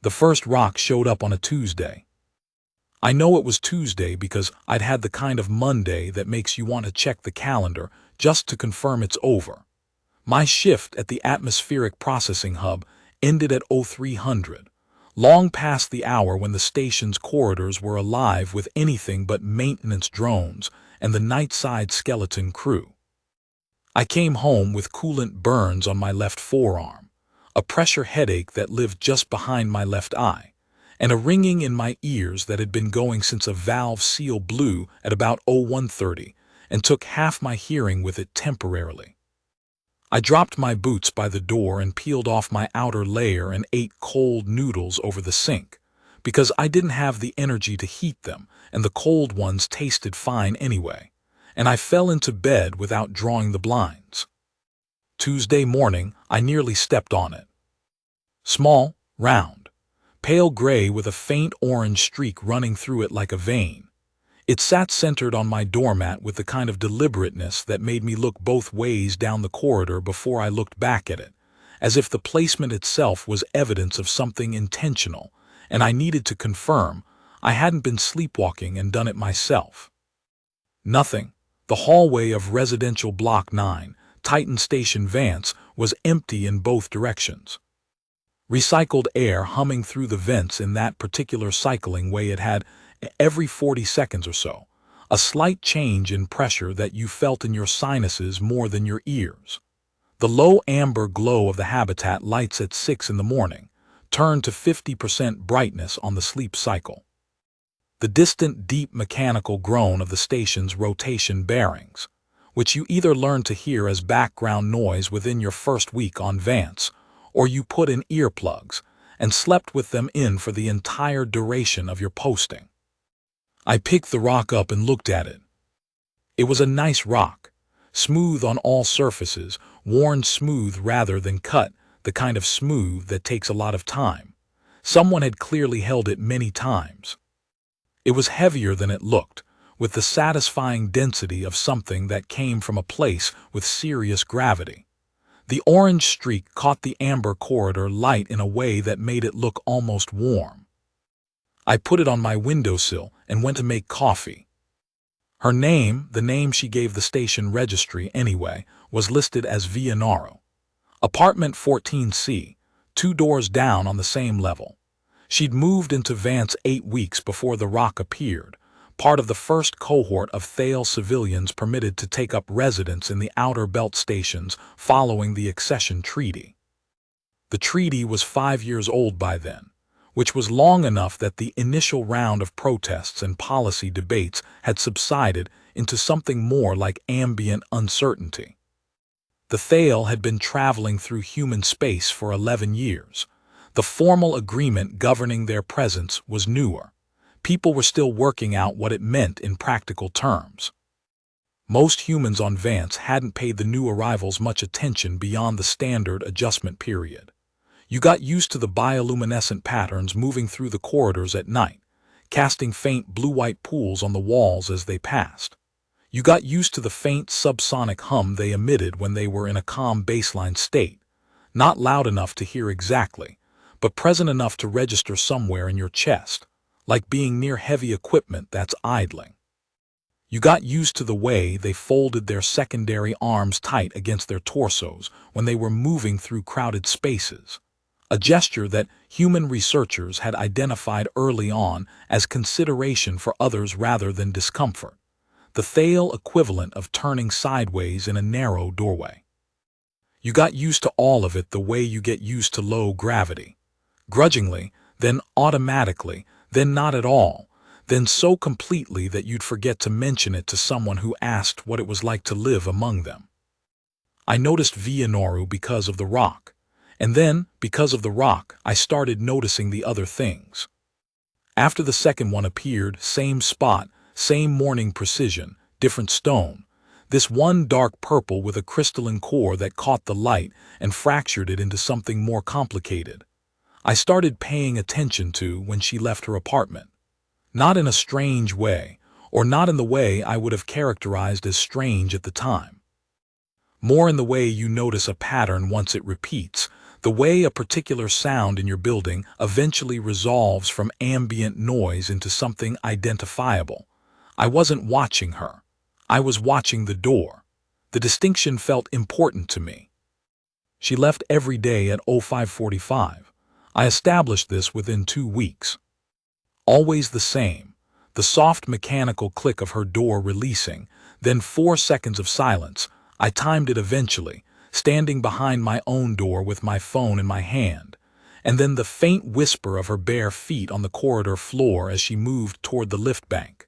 The first rock showed up on a Tuesday. I know it was Tuesday because I'd had the kind of Monday that makes you want to check the calendar just to confirm it's over. My shift at the atmospheric processing hub ended at 0300, long past the hour when the station's corridors were alive with anything but maintenance drones and the nightside skeleton crew. I came home with coolant burns on my left forearm, a pressure headache that lived just behind my left eye, and a ringing in my ears that had been going since a valve seal blew at about 0130 and took half my hearing with it temporarily. I dropped my boots by the door and peeled off my outer layer and ate cold noodles over the sink, because I didn't have the energy to heat them, and the cold ones tasted fine anyway, and I fell into bed without drawing the blinds. Tuesday morning, I nearly stepped on it. Small, round, pale gray with a faint orange streak running through it like a vein. It sat centered on my doormat with the kind of deliberateness that made me look both ways down the corridor before I looked back at it, as if the placement itself was evidence of something intentional, and I needed to confirm I hadn't been sleepwalking and done it myself. Nothing. The hallway of Residential Block 9, Titan Station Vance, was empty in both directions. Recycled air humming through the vents in that particular cycling way it had every 40 seconds or so, a slight change in pressure that you felt in your sinuses more than your ears. The low amber glow of the habitat lights at 6 in the morning turned to 50% brightness on the sleep cycle. The distant deep mechanical groan of the station's rotation bearings, which you either learned to hear as background noise within your first week on Vance, or you put in earplugs and slept with them in for the entire duration of your posting. I picked the rock up and looked at it. It was a nice rock, smooth on all surfaces, worn smooth rather than cut, the kind of smooth that takes a lot of time. Someone had clearly held it many times. It was heavier than it looked, with the satisfying density of something that came from a place with serious gravity. The orange streak caught the amber corridor light in a way that made it look almost warm. I put it on my windowsill and went to make coffee. Her name, the name she gave the station registry anyway, was listed as Vianaro. Apartment 14C, 2 doors down on the same level. She'd moved into Vance 8 weeks before the rock appeared, part of the first cohort of Thale civilians permitted to take up residence in the outer belt stations following the accession treaty. The treaty was 5 years old by then, which was long enough that the initial round of protests and policy debates had subsided into something more like ambient uncertainty. The Thale had been traveling through human space for 11 years. The formal agreement governing their presence was newer. People were still working out what it meant in practical terms. Most humans on Vance hadn't paid the new arrivals much attention beyond the standard adjustment period. You got used to the bioluminescent patterns moving through the corridors at night, casting faint blue-white pools on the walls as they passed. You got used to the faint subsonic hum they emitted when they were in a calm baseline state, not loud enough to hear exactly, but present enough to register somewhere in your chest, like being near heavy equipment that's idling. You got used to the way they folded their secondary arms tight against their torsos when they were moving through crowded spaces, a gesture that human researchers had identified early on as consideration for others rather than discomfort, the Thale equivalent of turning sideways in a narrow doorway. You got used to all of it the way you get used to low gravity, grudgingly, then automatically, then not at all, then so completely that you'd forget to mention it to someone who asked what it was like to live among them. I noticed Vianaro because of the rock, and then, because of the rock, I started noticing the other things. After the second one appeared, same spot, same morning precision, different stone, this one dark purple with a crystalline core that caught the light and fractured it into something more complicated. I started paying attention to when she left her apartment. Not in a strange way, or not in the way I would have characterized as strange at the time. More in the way you notice a pattern once it repeats, The way a particular sound in your building eventually resolves from ambient noise into something identifiable. I wasn't watching her. I was watching the door. The distinction felt important to me. She left every day at 05:45. I established this within 2 weeks. Always the same. The soft mechanical click of her door releasing, then 4 seconds of silence. I timed it eventually, standing behind my own door with my phone in my hand, and then the faint whisper of her bare feet on the corridor floor as she moved toward the lift bank.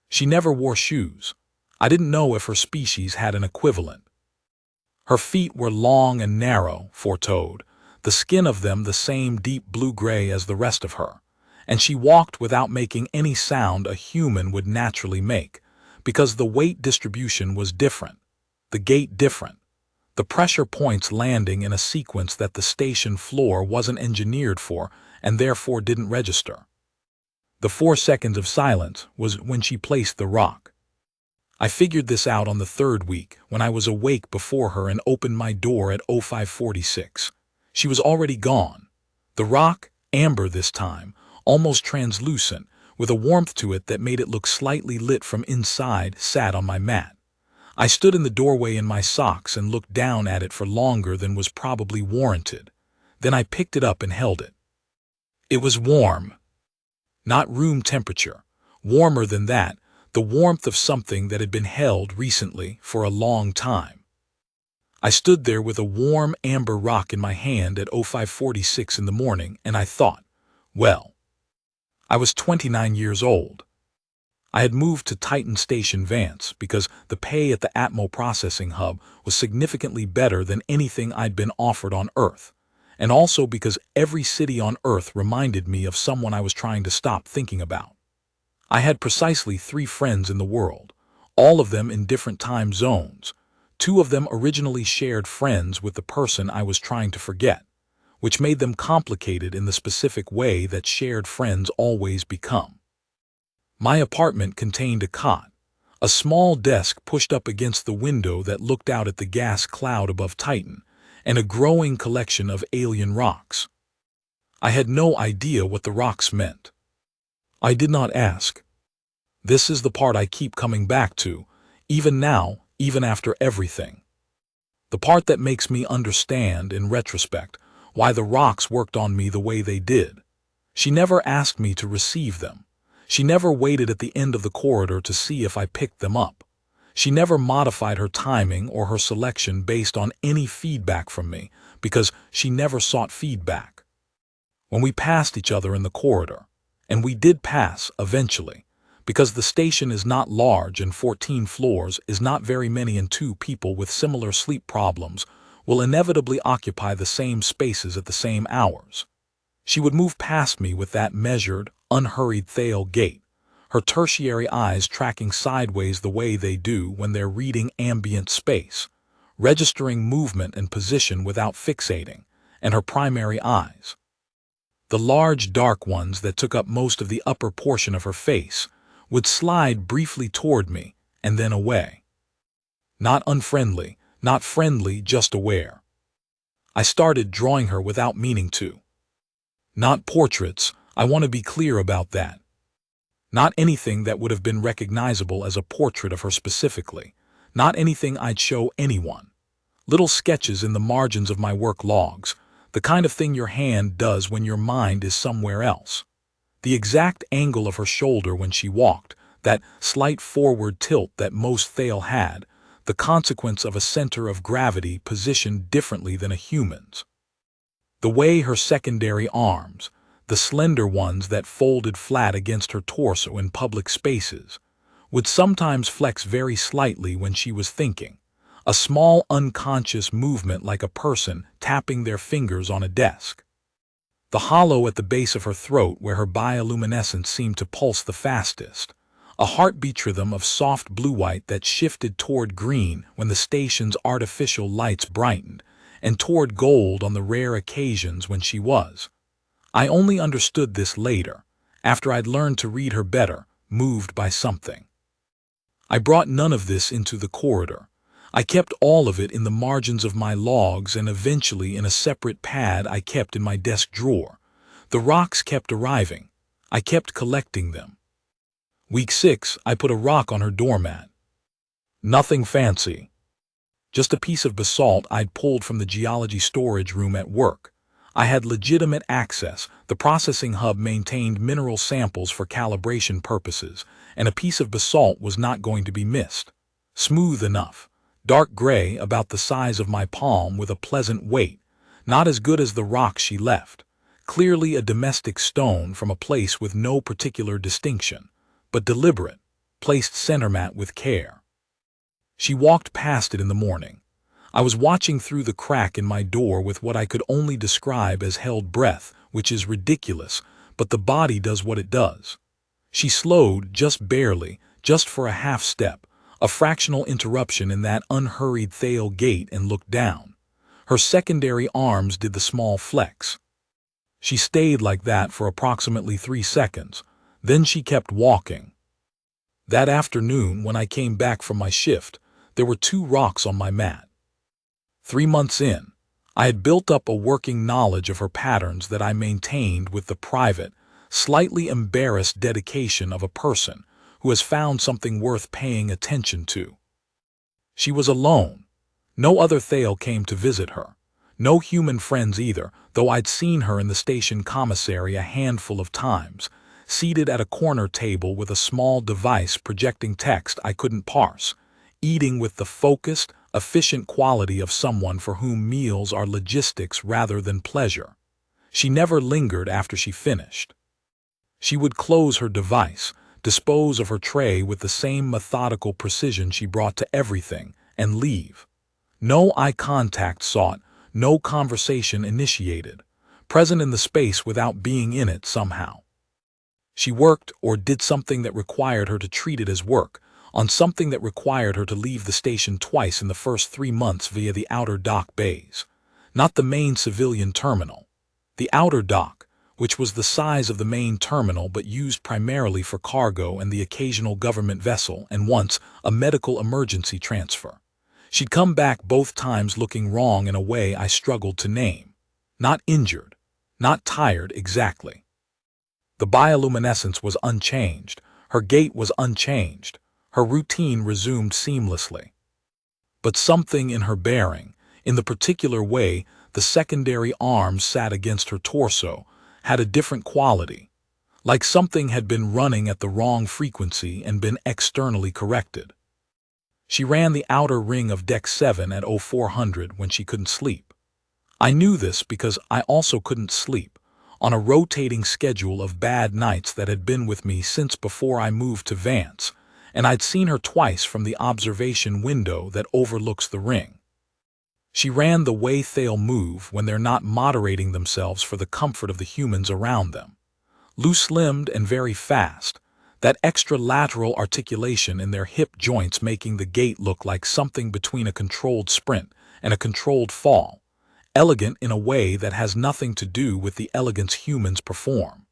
She never wore shoes. I didn't know if her species had an equivalent. Her feet were long and narrow, foretold, the skin of them the same deep blue-gray as the rest of her, and she walked without making any sound a human would naturally make, because the weight distribution was different, the gait different, the pressure points landing in a sequence that the station floor wasn't engineered for and therefore didn't register. The 4 seconds of silence was when she placed the rock. I figured this out on the 3rd week when I was awake before her and opened my door at 05:46. She was already gone. The rock, amber this time, almost translucent, with a warmth to it that made it look slightly lit from inside, sat on my mat. I stood in the doorway in my socks and looked down at it for longer than was probably warranted. Then I picked it up and held it. It was warm. Not room temperature. Warmer than that, the warmth of something that had been held recently for a long time. I stood there with a warm amber rock in my hand at 05:46 in the morning, and I thought, well, I was 29 years old. I had moved to Titan Station Vance because the pay at the Atmo processing hub was significantly better than anything I'd been offered on Earth, and also because every city on Earth reminded me of someone I was trying to stop thinking about. I had precisely 3 friends in the world, all of them in different time zones. 2 of them originally shared friends with the person I was trying to forget, which made them complicated in the specific way that shared friends always become. My apartment contained a cot, a small desk pushed up against the window that looked out at the gas cloud above Titan, and a growing collection of alien rocks. I had no idea what the rocks meant. I did not ask. This is the part I keep coming back to, even now, even after everything. The part that makes me understand, in retrospect, why the rocks worked on me the way they did. She never asked me to receive them. She never waited at the end of the corridor to see if I picked them up. She never modified her timing or her selection based on any feedback from me, because she never sought feedback. When we passed each other in the corridor, and we did pass eventually, because the station is not large and 14 floors is not very many, and 2 people with similar sleep problems will inevitably occupy the same spaces at the same hours. She would move past me with that measured, unhurried Thale gait, her tertiary eyes tracking sideways the way they do when they're reading ambient space, registering movement and position without fixating, and her primary eyes, the large dark ones that took up most of the upper portion of her face, would slide briefly toward me and then away. Not unfriendly, not friendly, just aware. I started drawing her without meaning to. Not portraits, I want to be clear about that. Not anything that would have been recognizable as a portrait of her specifically. Not anything I'd show anyone. Little sketches in the margins of my work logs, the kind of thing your hand does when your mind is somewhere else. The exact angle of her shoulder when she walked, that slight forward tilt that most Thale had, the consequence of a center of gravity positioned differently than a human's. The way her secondary arms, the slender ones that folded flat against her torso in public spaces, would sometimes flex very slightly when she was thinking, a small unconscious movement like a person tapping their fingers on a desk. The hollow at the base of her throat where her bioluminescence seemed to pulse the fastest, a heartbeat rhythm of soft blue-white that shifted toward green when the station's artificial lights brightened, and toward gold on the rare occasions when she was. I only understood this later, after I'd learned to read her better, moved by something. I brought none of this into the corridor. I kept all of it in the margins of my logs and eventually in a separate pad I kept in my desk drawer. The rocks kept arriving. I kept collecting them. Week 6, I put a rock on her doormat. Nothing fancy. Just a piece of basalt I'd pulled from the geology storage room at work. I had legitimate access. The processing hub maintained mineral samples for calibration purposes, and a piece of basalt was not going to be missed. Smooth enough. Dark gray, about the size of my palm, with a pleasant weight. Not as good as the rock she left. Clearly a domestic stone from a place with no particular distinction, but deliberate, placed centermat with care. She walked past it in the morning. I was watching through the crack in my door with what I could only describe as held breath, which is ridiculous, but the body does what it does. She slowed, just barely, just for a half step, a fractional interruption in that unhurried Thale gait, and looked down. Her secondary arms did the small flex. She stayed like that for approximately 3 seconds. Then she kept walking. That afternoon, when I came back from my shift, there were 2 rocks on my mat. 3 months in, I had built up a working knowledge of her patterns that I maintained with the private, slightly embarrassed dedication of a person who has found something worth paying attention to. She was alone. No other Thale came to visit her. No human friends either, though I'd seen her in the station commissary a handful of times, seated at a corner table with a small device projecting text I couldn't parse, eating with the focused, efficient quality of someone for whom meals are logistics rather than pleasure. She never lingered after she finished. She would close her device, dispose of her tray with the same methodical precision she brought to everything, and leave. No eye contact sought, no conversation initiated, present in the space without being in it somehow. She worked or did something that required her to treat it as work, on something that required her to leave the station twice in the first 3 months via the outer dock bays. Not the main civilian terminal. The outer dock, which was the size of the main terminal but used primarily for cargo and the occasional government vessel, and once a medical emergency transfer. She'd come back both times looking wrong in a way I struggled to name. Not injured. Not tired exactly. The bioluminescence was unchanged. Her gait was unchanged. Her routine resumed seamlessly. But something in her bearing, in the particular way the secondary arms sat against her torso, had a different quality, like something had been running at the wrong frequency and been externally corrected. She ran the outer ring of Deck 7 at 0400 when she couldn't sleep. I knew this because I also couldn't sleep, on a rotating schedule of bad nights that had been with me since before I moved to Vance, and I'd seen her twice from the observation window that overlooks the ring. She ran the way Thale move when they're not moderating themselves for the comfort of the humans around them. Loose-limbed and very fast, that extra lateral articulation in their hip joints making the gait look like something between a controlled sprint and a controlled fall, elegant in a way that has nothing to do with the elegance humans perform.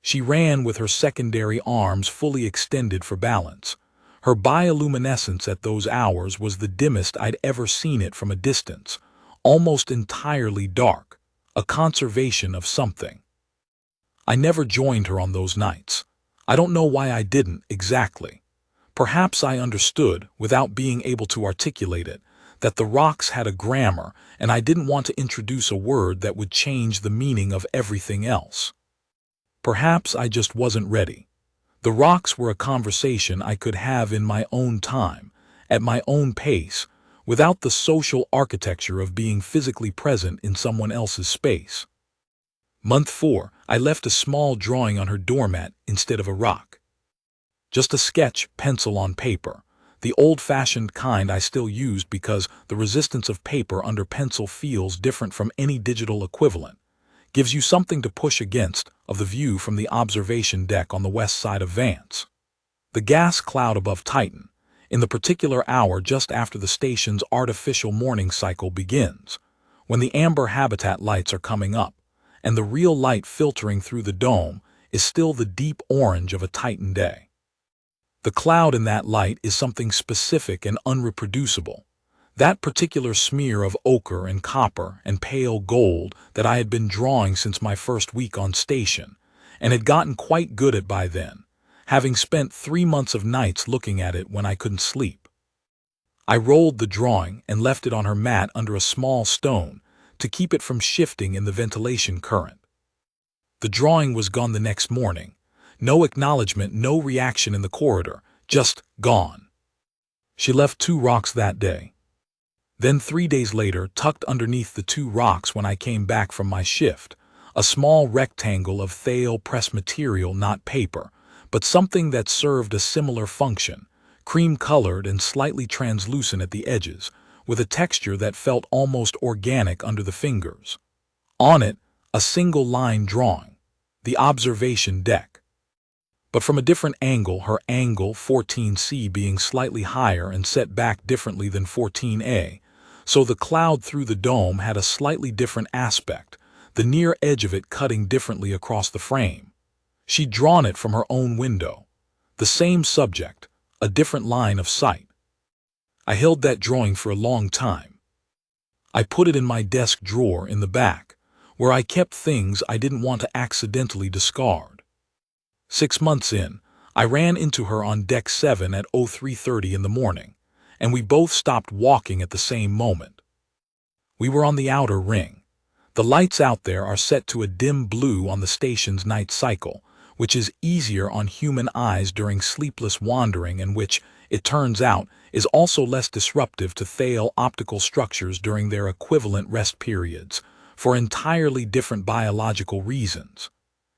She ran with her secondary arms fully extended for balance. Her bioluminescence at those hours was the dimmest I'd ever seen it from a distance, almost entirely dark, a conservation of something. I never joined her on those nights. I don't know why I didn't exactly. Perhaps I understood, without being able to articulate it, that the rocks had a grammar and I didn't want to introduce a word that would change the meaning of everything else. Perhaps I just wasn't ready. The rocks were a conversation I could have in my own time, at my own pace, without the social architecture of being physically present in someone else's space. Month 4, I left a small drawing on her doormat instead of a rock. Just a sketch, pencil on paper, the old-fashioned kind I still used because the resistance of paper under pencil feels different from any digital equivalent. Gives you something to push against of the view from the observation deck on the west side of Vance. The gas cloud above Titan, in the particular hour just after the station's artificial morning cycle begins, when the amber habitat lights are coming up, and the real light filtering through the dome is still the deep orange of a Titan day. The cloud in that light is something specific and unreproducible. That particular smear of ochre and copper and pale gold that I had been drawing since my first week on station, and had gotten quite good at by then, having spent 3 months of nights looking at it when I couldn't sleep. I rolled the drawing and left it on her mat under a small stone to keep it from shifting in the ventilation current. The drawing was gone the next morning. No acknowledgement, no reaction in the corridor, just gone. She left 2 rocks that day. Then 3 days later, tucked underneath the 2 rocks when I came back from my shift, a small rectangle of Thale press material, not paper, but something that served a similar function, cream-colored and slightly translucent at the edges, with a texture that felt almost organic under the fingers. On it, a single line drawing, the observation deck. But from a different angle, her angle 14C being slightly higher and set back differently than 14A, so the cloud through the dome had a slightly different aspect, the near edge of it cutting differently across the frame. She'd drawn it from her own window. The same subject, a different line of sight. I held that drawing for a long time. I put it in my desk drawer in the back, where I kept things I didn't want to accidentally discard. 6 months in, I ran into her on deck 7 at 03:30 in the morning, and we both stopped walking at the same moment. We were on the outer ring. The lights out there are set to a dim blue on the station's night cycle, which is easier on human eyes during sleepless wandering and which, it turns out, is also less disruptive to Thale optical structures during their equivalent rest periods, for entirely different biological reasons.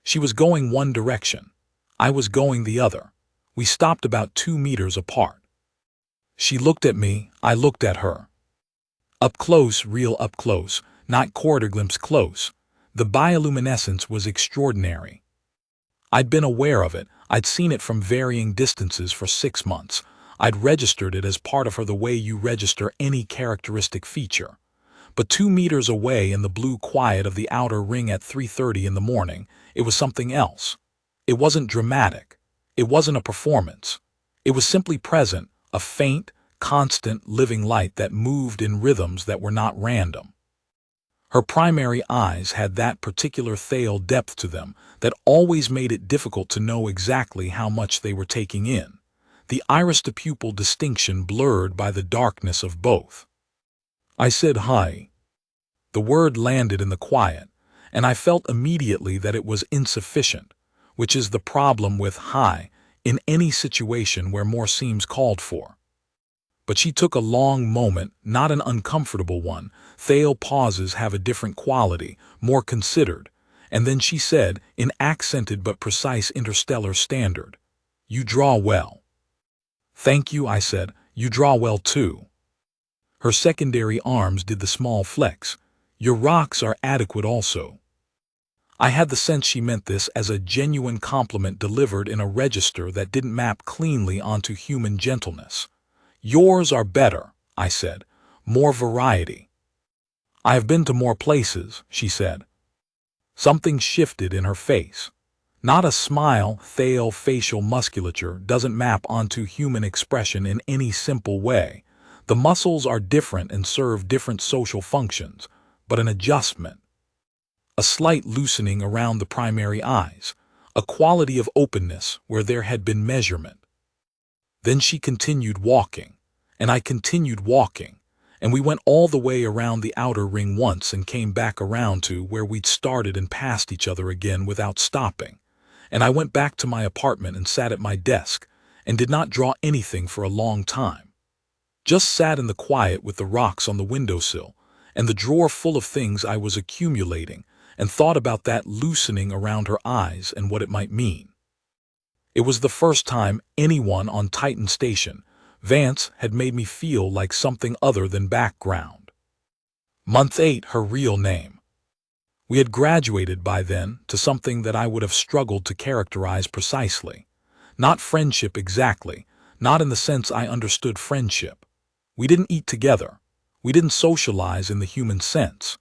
She was going one direction. I was going the other. We stopped about 2 meters apart. She looked at me, I looked at her. Up close, real up close, not quarter glimpse close. The bioluminescence was extraordinary. I'd been aware of it, I'd seen it from varying distances for 6 months. I'd registered it as part of her the way you register any characteristic feature. But 2 meters away in the blue quiet of the outer ring at 3:30 in the morning, it was something else. It wasn't dramatic. It wasn't a performance. It was simply present, a faint, constant, living light that moved in rhythms that were not random. Her primary eyes had that particular Thale depth to them that always made it difficult to know exactly how much they were taking in, the iris-to-pupil distinction blurred by the darkness of both. I said hi. The word landed in the quiet, and I felt immediately that it was insufficient, which is the problem with hi in any situation where more seems called for. But she took a long moment, not an uncomfortable one. Thale pauses have a different quality, more considered, and then she said, in accented but precise interstellar standard, "You draw well." "Thank you," I said. "You draw well too." Her secondary arms did the small flex. "Your rocks are adequate also." I had the sense she meant this as a genuine compliment delivered in a register that didn't map cleanly onto human gentleness. "Yours are better," I said. "More variety." "I have been to more places," she said. Something shifted in her face. Not a smile. Thale facial musculature doesn't map onto human expression in any simple way. The muscles are different and serve different social functions, but an adjustment. A slight loosening around the primary eyes, a quality of openness where there had been measurement. Then she continued walking, and I continued walking, and we went all the way around the outer ring once and came back around to where we'd started and passed each other again without stopping, and I went back to my apartment and sat at my desk and did not draw anything for a long time. Just sat in the quiet with the rocks on the windowsill and the drawer full of things I was accumulating, and thought about that loosening around her eyes and what it might mean. It was the first time anyone on Titan Station, Vance, had made me feel like something other than background. Month 8, her real name. We had graduated by then to something that I would have struggled to characterize precisely. Not friendship exactly, not in the sense I understood friendship. We didn't eat together. We didn't socialize in the human sense.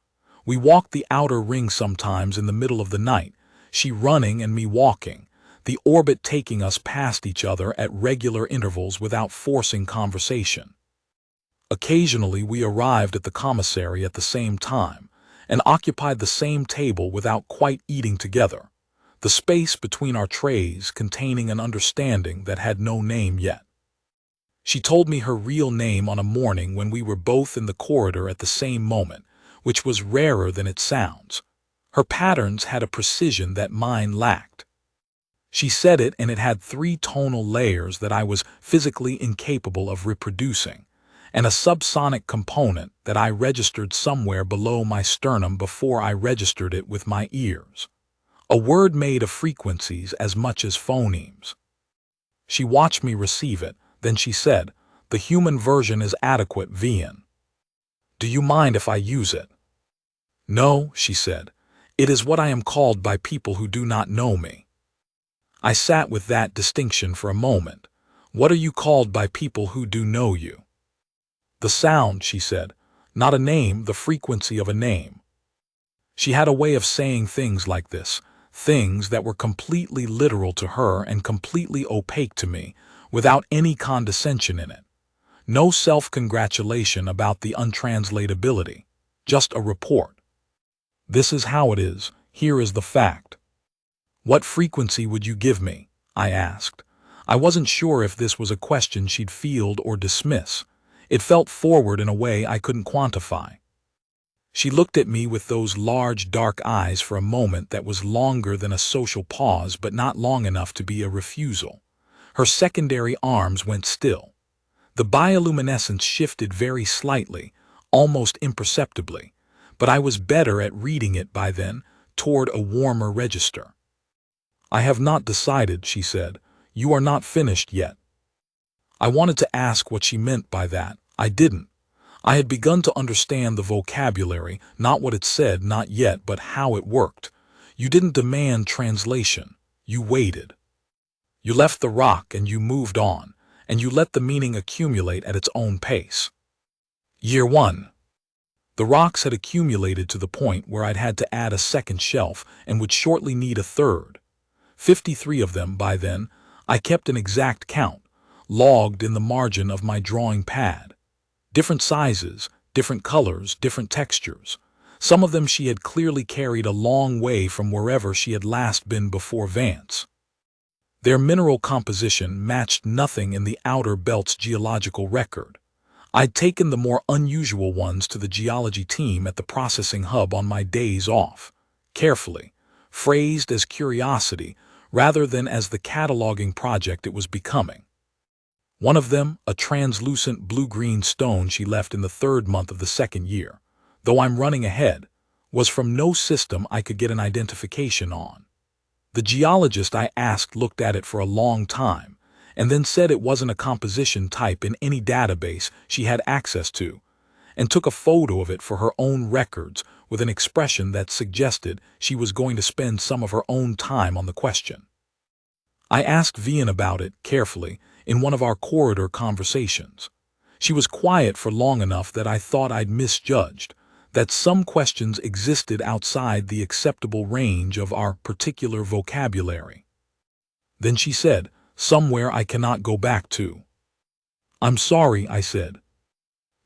We walked the outer ring sometimes in the middle of the night, she running and me walking, the orbit taking us past each other at regular intervals without forcing conversation. Occasionally we arrived at the commissary at the same time and occupied the same table without quite eating together, the space between our trays containing an understanding that had no name yet. She told me her real name on a morning when we were both in the corridor at the same moment, which was rarer than it sounds. Her patterns had a precision that mine lacked. She said it, and it had 3 tonal layers that I was physically incapable of reproducing, and a subsonic component that I registered somewhere below my sternum before I registered it with my ears. A word made of frequencies as much as phonemes. She watched me receive it, then she said, "The human version is adequate, Vian. Do you mind if I use it?" "No," she said. "It is what I am called by people who do not know me." I sat with that distinction for a moment. What are you called by people who do know you? "The sound," she said. "Not a name, the frequency of a name." She had a way of saying things like this, things that were completely literal to her and completely opaque to me, without any condescension in it. No self-congratulation about the untranslatability, just a report. "This is how it is, here is the fact." "What frequency would you give me?" I asked. I wasn't sure if this was a question she'd field or dismiss. It felt forward in a way I couldn't quantify. She looked at me with those large dark eyes for a moment that was longer than a social pause but not long enough to be a refusal. Her secondary arms went still. The bioluminescence shifted very slightly, almost imperceptibly, but I was better at reading it by then, toward a warmer register. "I have not decided," she said. "You are not finished yet." I wanted to ask what she meant by that. I didn't. I had begun to understand the vocabulary, not what it said, not yet, but how it worked. You didn't demand translation. You waited. You left the rock and you moved on, and you let the meaning accumulate at its own pace. Year 1. The rocks had accumulated to the point where I'd had to add a second shelf and would shortly need a third. 53 of them by then. I kept an exact count, logged in the margin of my drawing pad. Different sizes, different colors, different textures. Some of them she had clearly carried a long way from wherever she had last been before Vance. Their mineral composition matched nothing in the outer belt's geological record. I'd taken the more unusual ones to the geology team at the processing hub on my days off, carefully, phrased as curiosity rather than as the cataloging project it was becoming. One of them, a translucent blue-green stone she left in the 3rd month of the 2nd year, though I'm running ahead, was from no system I could get an identification on. The geologist I asked looked at it for a long time, and then said it wasn't a composition type in any database she had access to, and took a photo of it for her own records with an expression that suggested she was going to spend some of her own time on the question. I asked Vian about it, carefully, in one of our corridor conversations. She was quiet for long enough that I thought I'd misjudged, that some questions existed outside the acceptable range of our particular vocabulary. Then she said, "Somewhere I cannot go back to." "I'm sorry," I said.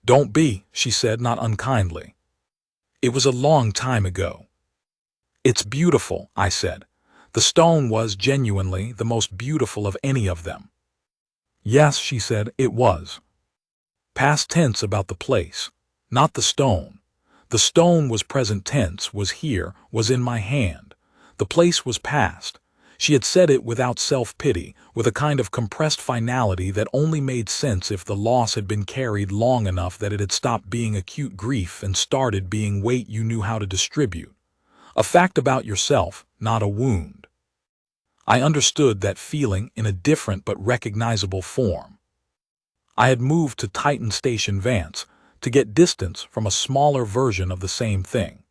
"Don't be," she said, not unkindly. "It was a long time ago." "It's beautiful," I said. The stone was genuinely the most beautiful of any of them. "Yes," she said, "it was." Past tense about the place, not the stone. The stone was present tense, was here, was in my hand. The place was past. She had said it without self-pity, with a kind of compressed finality that only made sense if the loss had been carried long enough that it had stopped being acute grief and started being weight you knew how to distribute. A fact about yourself, not a wound. I understood that feeling in a different but recognizable form. I had moved to Titan Station Vance to get distance from a smaller version of the same thing.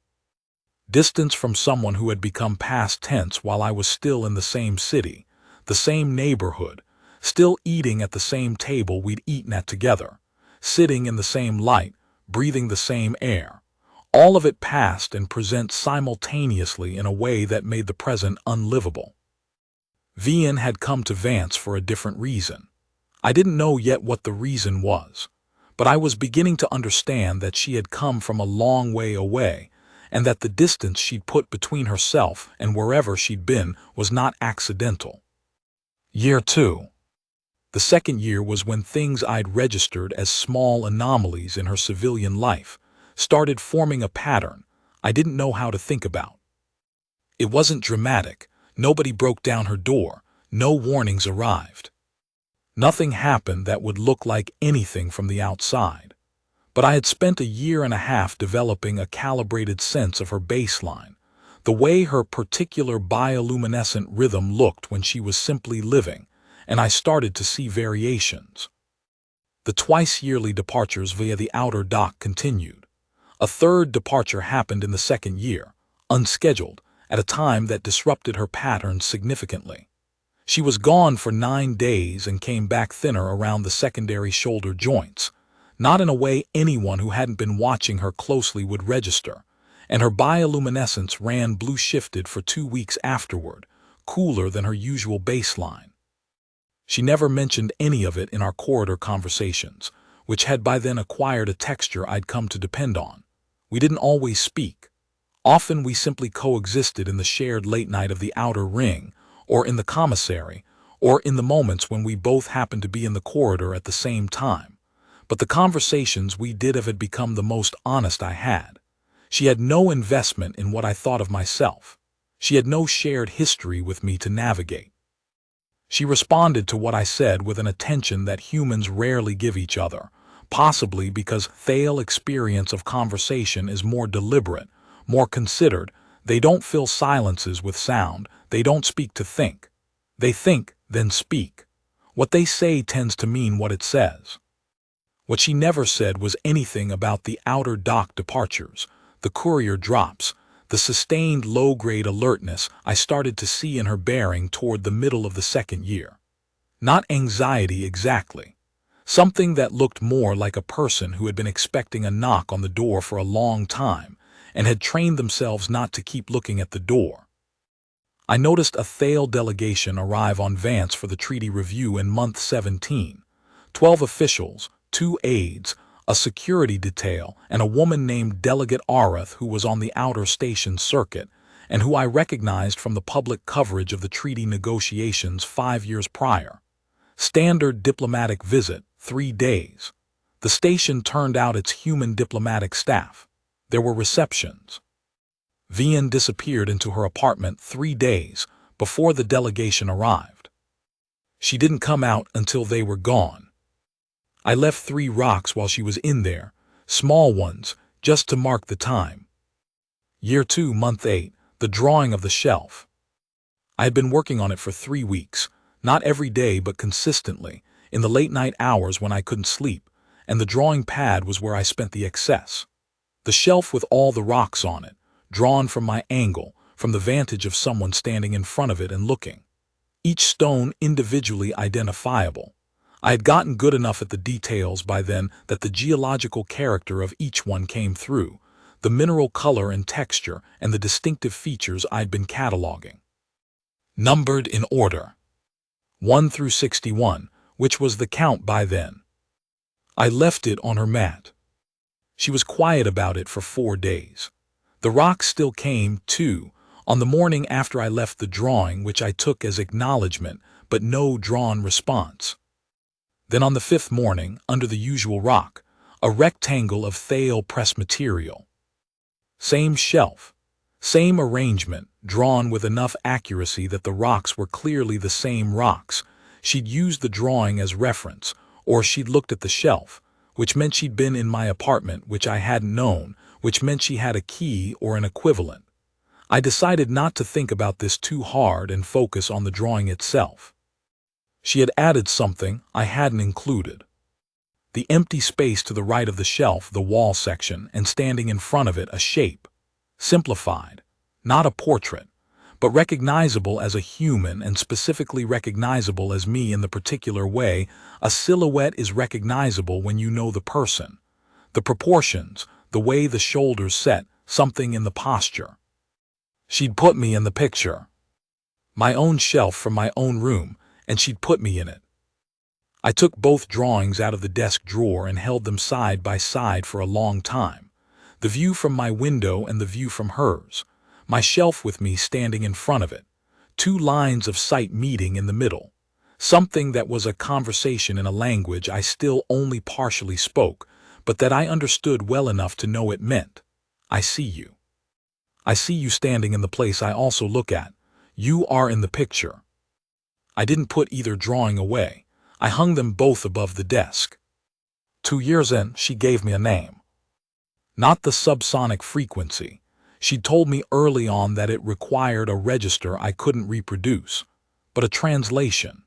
Distance from someone who had become past tense while I was still in the same city, the same neighborhood, still eating at the same table we'd eaten at together, sitting in the same light, breathing the same air. All of it past and present simultaneously in a way that made the present unlivable. Vian had come to Vance for a different reason. I didn't know yet what the reason was, but I was beginning to understand that she had come from a long way away, and that the distance she'd put between herself and wherever she'd been was not accidental. Year 2. The second year was when things I'd registered as small anomalies in her civilian life started forming a pattern I didn't know how to think about. It wasn't dramatic. Nobody broke down her door. No warnings arrived. Nothing happened that would look like anything from the outside. But I had spent a year and a half developing a calibrated sense of her baseline, the way her particular bioluminescent rhythm looked when she was simply living, and I started to see variations. The twice-yearly departures via the outer dock continued. A third departure happened in the second year, unscheduled, at a time that disrupted her pattern significantly. She was gone for 9 days and came back thinner around the secondary shoulder joints, not in a way anyone who hadn't been watching her closely would register, and her bioluminescence ran blue-shifted for 2 weeks afterward, cooler than her usual baseline. She never mentioned any of it in our corridor conversations, which had by then acquired a texture I'd come to depend on. We didn't always speak. Often we simply coexisted in the shared late night of the outer ring, or in the commissary, or in the moments when we both happened to be in the corridor at the same time. But the conversations we did have had become the most honest I had. She had no investment in what I thought of myself. She had no shared history with me to navigate. She responded to what I said with an attention that humans rarely give each other, possibly because Thale experience of conversation is more deliberate, more considered. They don't fill silences with sound. They don't speak to think. They think, then speak. What they say tends to mean what it says. What she never said was anything about the outer dock departures, the courier drops, the sustained low-grade alertness I started to see in her bearing toward the middle of the second year. Not anxiety exactly. Something that looked more like a person who had been expecting a knock on the door for a long time and had trained themselves not to keep looking at the door. I noticed a Thale delegation arrive on Vance for the treaty review in month 17. 12 officials, 2 aides, a security detail, and a woman named Delegate Arath who was on the outer station circuit, and who I recognized from the public coverage of the treaty negotiations 5 years prior. Standard diplomatic visit, 3 days. The station turned out its human diplomatic staff. There were receptions. Vian disappeared into her apartment 3 days before the delegation arrived. She didn't come out until they were gone. I left 3 rocks while she was in there, small ones, just to mark the time. Year 2, month 8, the drawing of the shelf. I had been working on it for 3 weeks, not every day but consistently, in the late night hours when I couldn't sleep, and the drawing pad was where I spent the excess. The shelf with all the rocks on it, drawn from my angle, from the vantage of someone standing in front of it and looking. Each stone individually identifiable. I had gotten good enough at the details by then that the geological character of each one came through, the mineral color and texture and the distinctive features I'd been cataloging. Numbered in order. 1 through 61, which was the count by then. I left it on her mat. She was quiet about it for 4 days. The rocks still came, too, on the morning after I left the drawing, which I took as acknowledgement, but no drawn response. Then on the 5th morning, under the usual rock, a rectangle of Thale press material. Same shelf, same arrangement, drawn with enough accuracy that the rocks were clearly the same rocks. She'd used the drawing as reference, or she'd looked at the shelf, which meant she'd been in my apartment, which I hadn't known, which meant she had a key or an equivalent. I decided not to think about this too hard and focus on the drawing itself. She had added something I hadn't included. The empty space to the right of the shelf, the wall section, and standing in front of it a shape. Simplified, not a portrait, but recognizable as a human and specifically recognizable as me in the particular way a silhouette is recognizable when you know the person. The proportions, the way the shoulders set, something in the posture. She'd put me in the picture. My own shelf from my own room, and she'd put me in it. I took both drawings out of the desk drawer and held them side by side for a long time. The view from my window and the view from hers. My shelf with me standing in front of it. Two lines of sight meeting in the middle. Something that was a conversation in a language I still only partially spoke, but that I understood well enough to know it meant, I see you. I see you standing in the place I also look at. You are in the picture. I didn't put either drawing away. I hung them both above the desk. 2 years in, she gave me a name. Not the subsonic frequency. She told me early on that it required a register I couldn't reproduce, but a translation,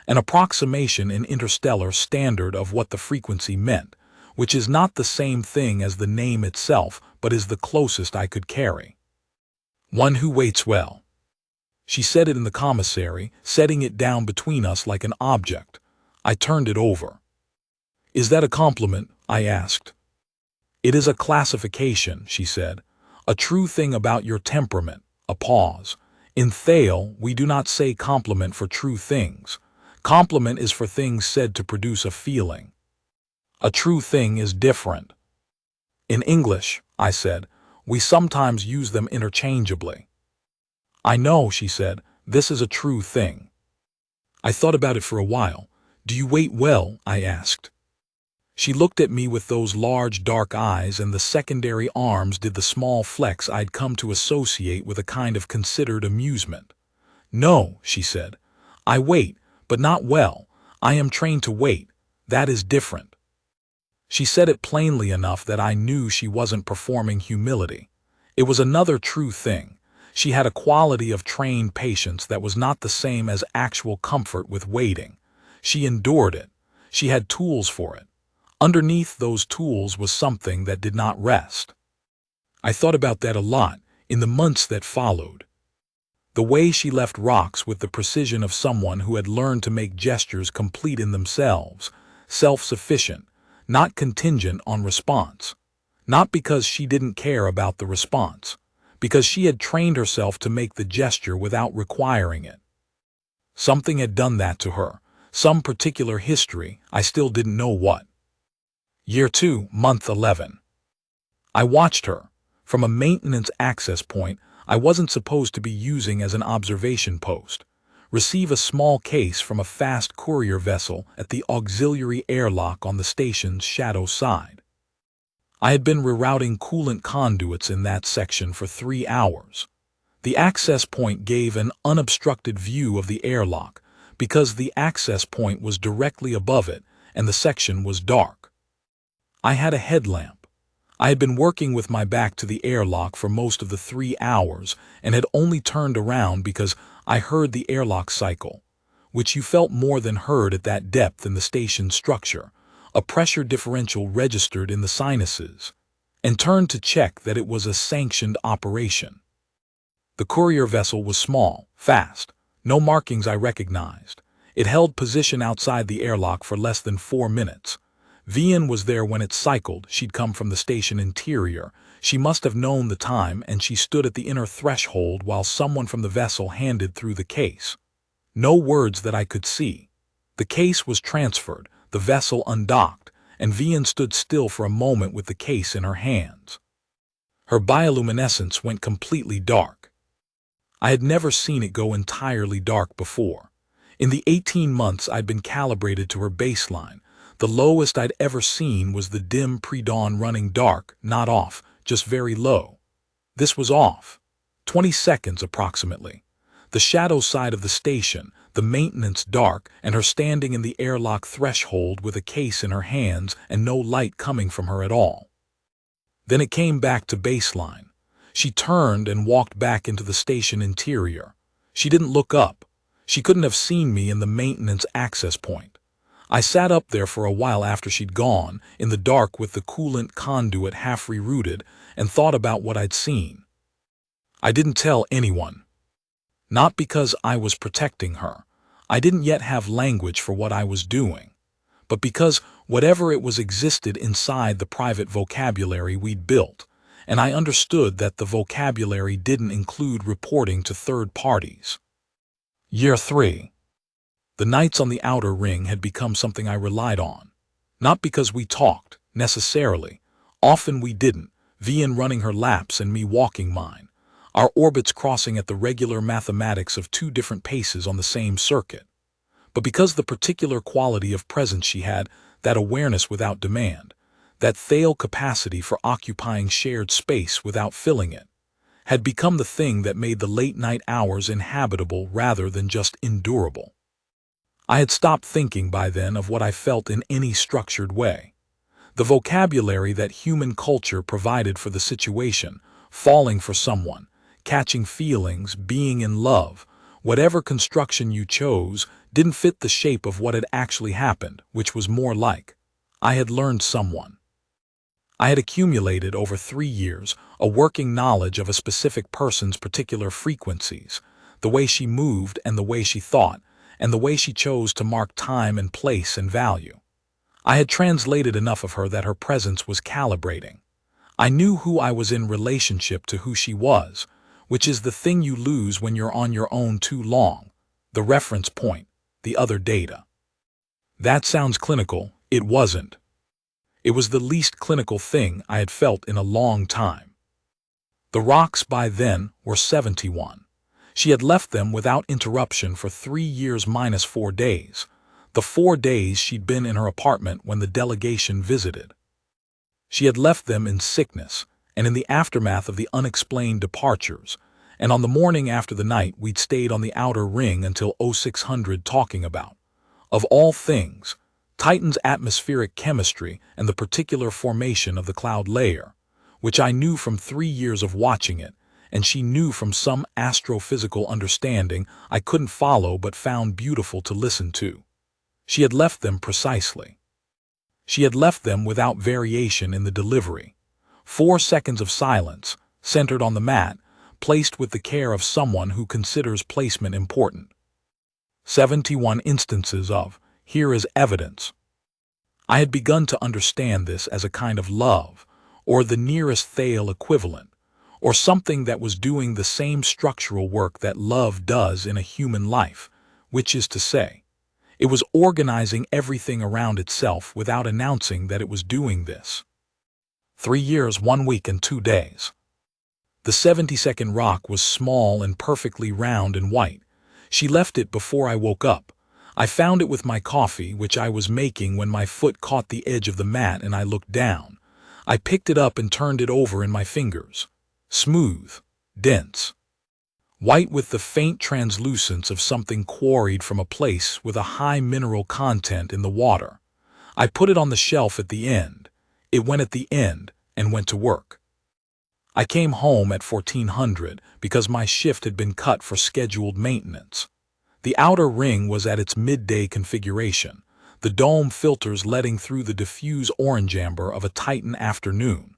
an approximation in interstellar standard of what the frequency meant, which is not the same thing as the name itself, but is the closest I could carry. One who waits well. She said it in the commissary, setting it down between us like an object. I turned it over. Is that a compliment? I asked. It is a classification, she said. A true thing about your temperament. A pause. In Thale, we do not say compliment for true things. Compliment is for things said to produce a feeling. A true thing is different. In English, I said, we sometimes use them interchangeably. I know, she said, this is a true thing. I thought about it for a while. Do you wait well? I asked. She looked at me with those large dark eyes, and the secondary arms did the small flex I'd come to associate with a kind of considered amusement. No, she said. I wait, but not well. I am trained to wait. That is different. She said it plainly enough that I knew she wasn't performing humility. It was another true thing. She had a quality of trained patience that was not the same as actual comfort with waiting. She endured it. She had tools for it. Underneath those tools was something that did not rest. I thought about that a lot in the months that followed. The way she left rocks with the precision of someone who had learned to make gestures complete in themselves, self-sufficient, not contingent on response. Not because she didn't care about the response, because she had trained herself to make the gesture without requiring it. Something had done that to her, some particular history, I still didn't know what. Year 2, month 11. I watched her. From a maintenance access point I wasn't supposed to be using as an observation post, receive a small case from a fast courier vessel at the auxiliary airlock on the station's shadow side. I had been rerouting coolant conduits in that section for 3 hours. The access point gave an unobstructed view of the airlock because the access point was directly above it and the section was dark. I had a headlamp. I had been working with my back to the airlock for most of the 3 hours and had only turned around because I heard the airlock cycle, which you felt more than heard at that depth in the station's structure, a pressure differential registered in the sinuses, and turned to check that it was a sanctioned operation. The courier vessel was small, fast, no markings I recognized. It held position outside the airlock for less than 4 minutes. Vian was there when it cycled. She'd come from the station interior. She must have known the time, and she stood at the inner threshold while someone from the vessel handed through the case. No words that I could see. The case was transferred, the vessel undocked, and Vian stood still for a moment with the case in her hands. Her bioluminescence went completely dark. I had never seen it go entirely dark before. In the 18 months I'd been calibrated to her baseline, the lowest I'd ever seen was the dim pre-dawn running dark, not off, just very low. This was off. 20 seconds approximately. The shadow side of the station, the maintenance dark, and her standing in the airlock threshold with a case in her hands and no light coming from her at all. Then it came back to baseline. She turned and walked back into the station interior. She didn't look up. She couldn't have seen me in the maintenance access point. I sat up there for a while after she'd gone, in the dark with the coolant conduit half rerouted, and thought about what I'd seen. I didn't tell anyone. Not because I was protecting her. I didn't yet have language for what I was doing. But because whatever it was existed inside the private vocabulary we'd built, and I understood that the vocabulary didn't include reporting to third parties. Year 3. The nights on the outer ring had become something I relied on. Not because we talked, necessarily. Often we didn't, Vian running her laps and me walking mine, our orbits crossing at the regular mathematics of 2 different paces on the same circuit. But because the particular quality of presence she had, that awareness without demand, that thale capacity for occupying shared space without filling it, had become the thing that made the late-night hours inhabitable rather than just endurable. I had stopped thinking by then of what I felt in any structured way. The vocabulary that human culture provided for the situation, falling for someone, catching feelings, being in love, whatever construction you chose, didn't fit the shape of what had actually happened, which was more like, I had learned someone. I had accumulated over 3 years a working knowledge of a specific person's particular frequencies, the way she moved and the way she thought, and the way she chose to mark time and place and value. I had translated enough of her that her presence was calibrating. I knew who I was in relationship to who she was, which is the thing you lose when you're on your own too long, the reference point, the other data. That sounds clinical. It wasn't. It was the least clinical thing I had felt in a long time. The rocks by then were 71. She had left them without interruption for 3 years minus 4 days, the 4 days she'd been in her apartment when the delegation visited. She had left them in sickness and in the aftermath of the unexplained departures, and on the morning after the night we'd stayed on the outer ring until 0600 talking about, of all things, Titan's atmospheric chemistry and the particular formation of the cloud layer, which I knew from 3 years of watching it, and she knew from some astrophysical understanding I couldn't follow but found beautiful to listen to. She had left them precisely. She had left them without variation in the delivery. 4 seconds of silence, centered on the mat, placed with the care of someone who considers placement important. 71 instances of, here is evidence. I had begun to understand this as a kind of love, or the nearest thale equivalent, or something that was doing the same structural work that love does in a human life, which is to say, it was organizing everything around itself without announcing that it was doing this. 3 years, 1 week, and 2 days. The 72nd rock was small and perfectly round and white. She left it before I woke up. I found it with my coffee, which I was making when my foot caught the edge of the mat and I looked down. I picked it up and turned it over in my fingers. Smooth, dense, white with the faint translucence of something quarried from a place with a high mineral content in the water. I put it on the shelf at the end. It went at the end and went to work. I came home at 1400 because my shift had been cut for scheduled maintenance. The outer ring was at its midday configuration, the dome filters letting through the diffuse orange amber of a Titan afternoon.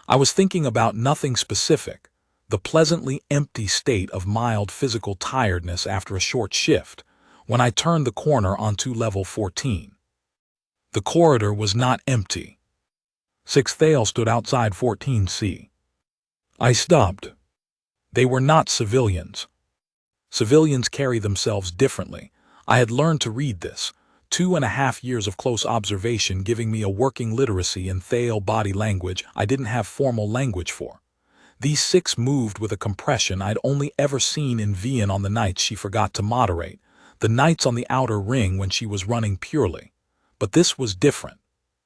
I was thinking about nothing specific, the pleasantly empty state of mild physical tiredness after a short shift, when I turned the corner onto level 14. The corridor was not empty. 6 Thale stood outside 14C. I stopped. They were not civilians. Civilians carry themselves differently. I had learned to read this, 2.5 years of close observation giving me a working literacy in Thale body language I didn't have formal language for. These 6 moved with a compression I'd only ever seen in Vian on the nights she forgot to moderate, the nights on the outer ring when she was running purely. But this was different.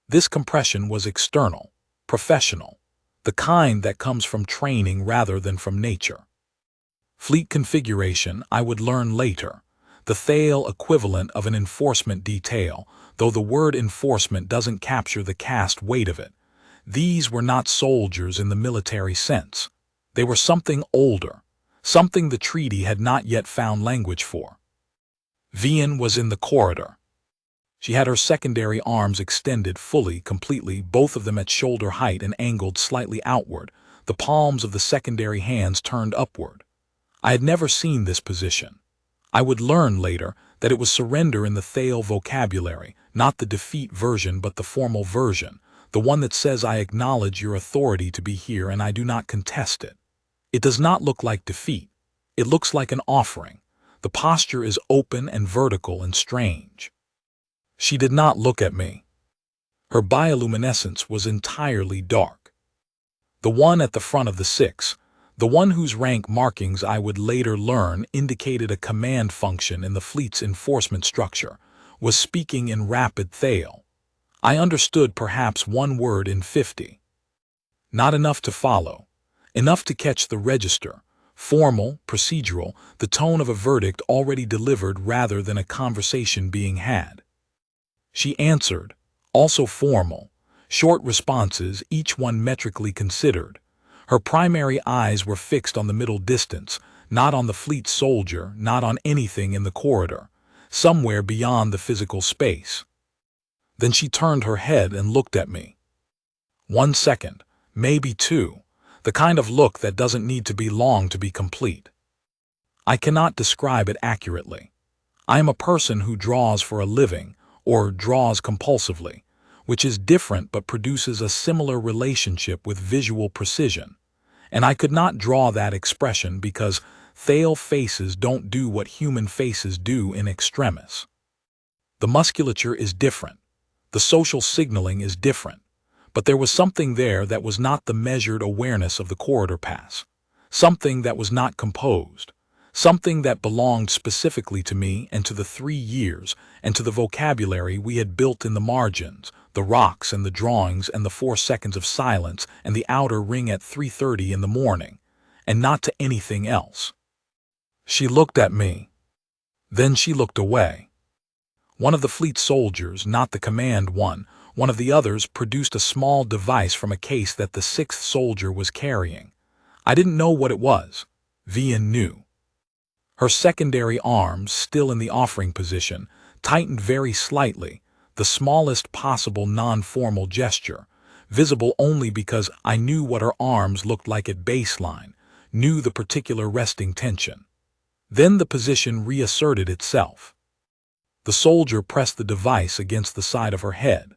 This compression was external, professional, the kind that comes from training rather than from nature. Fleet configuration I would learn later, the Thale equivalent of an enforcement detail, though the word enforcement doesn't capture the cast weight of it. These were not soldiers in the military sense. They were something older, something the treaty had not yet found language for. Vian was in the corridor. She had her secondary arms extended fully, completely, both of them at shoulder height and angled slightly outward, the palms of the secondary hands turned upward. I had never seen this position. I would learn later that it was surrender in the Thale vocabulary, not the defeat version but the formal version, the one that says I acknowledge your authority to be here and I do not contest it. It does not look like defeat. It looks like an offering, The posture is open and vertical and strange. She did not look at me. Her bioluminescence was entirely dark. The one at the front of the six, the one whose rank markings I would later learn indicated a command function in the fleet's enforcement structure, was speaking in rapid Thale. I understood perhaps one word in 50. Not enough to follow. Enough to catch the register, formal, procedural, the tone of a verdict already delivered rather than a conversation being had. She answered, also formal, short responses, each one metrically considered. Her primary eyes were fixed on the middle distance, not on the fleet soldier, not on anything in the corridor, somewhere beyond the physical space. Then she turned her head and looked at me. 1 second, maybe 2, the kind of look that doesn't need to be long to be complete. I cannot describe it accurately. I am a person who draws for a living, or draws compulsively, which is different but produces a similar relationship with visual precision, and I could not draw that expression because Thale faces don't do what human faces do in extremis. The musculature is different, the social signaling is different, but there was something there that was not the measured awareness of the corridor pass, something that was not composed, something that belonged specifically to me and to the 3 years and to the vocabulary we had built in the margins, the rocks and the drawings and the 4 seconds of silence and the outer ring at 3:30 in the morning, and not to anything else. She looked at me. Then she looked away. One of the fleet soldiers, not the command one of the others, produced a small device from a case that the 6th soldier was carrying. I didn't know what it was. Vian knew. Her secondary arms, still in the offering position, tightened very slightly, the smallest possible non-formal gesture, visible only because I knew what her arms looked like at baseline, knew the particular resting tension. Then the position reasserted itself. The soldier pressed the device against the side of her head.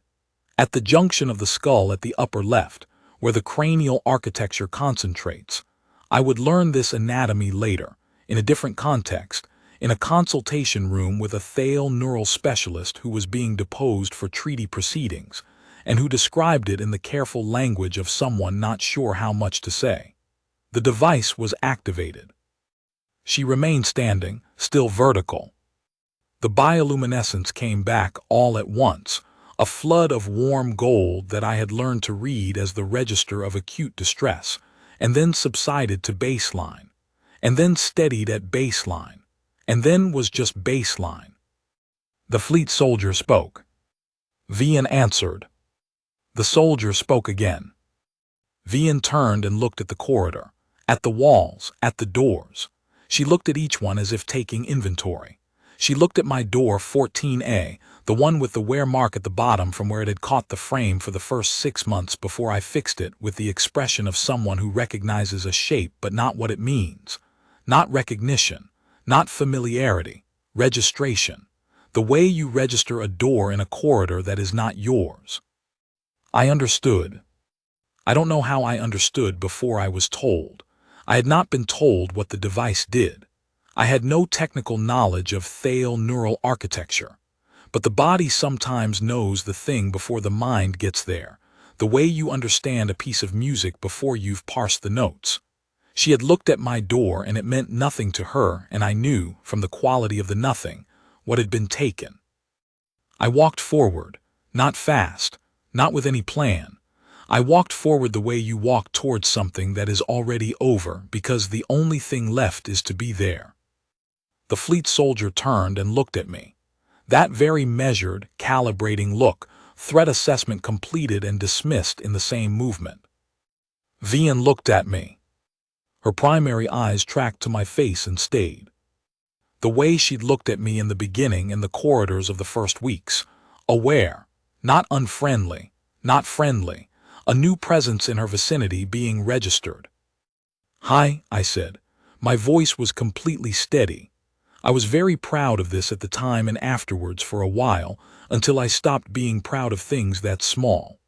At the junction of the skull at the upper left, where the cranial architecture concentrates. I would learn this anatomy later, in a different context, in a consultation room with a Thale neural specialist who was being deposed for treaty proceedings, and who described it in the careful language of someone not sure how much to say. The device was activated. She remained standing, still vertical. The bioluminescence came back all at once, a flood of warm gold that I had learned to read as the register of acute distress, and then subsided to baseline, and then steadied at baseline, and then was just baseline. The fleet soldier spoke. Vian answered. The soldier spoke again. Vian turned and looked at the corridor, at the walls, at the doors. She looked at each one as if taking inventory. She looked at my door 14A, the one with the wear mark at the bottom from where it had caught the frame for the first 6 months before I fixed it, with the expression of someone who recognizes a shape but not what it means. Not recognition, not familiarity, registration. The way you register a door in a corridor that is not yours. I understood. I don't know how I understood before I was told. I had not been told what the device did. I had no technical knowledge of Thale neural architecture. But the body sometimes knows the thing before the mind gets there, the way you understand a piece of music before you've parsed the notes. She had looked at my door and it meant nothing to her, and I knew, from the quality of the nothing, what had been taken. I walked forward, not fast, not with any plan. I walked forward the way you walk towards something that is already over because the only thing left is to be there. The fleet soldier turned and looked at me. That very measured, calibrating look, threat assessment completed and dismissed in the same movement. Vian looked at me. Her primary eyes tracked to my face and stayed. The way she'd looked at me in the beginning in the corridors of the first weeks, aware, not unfriendly, not friendly, a new presence in her vicinity being registered. "Hi," I said. My voice was completely steady. I was very proud of this at the time and afterwards for a while, until I stopped being proud of things that small.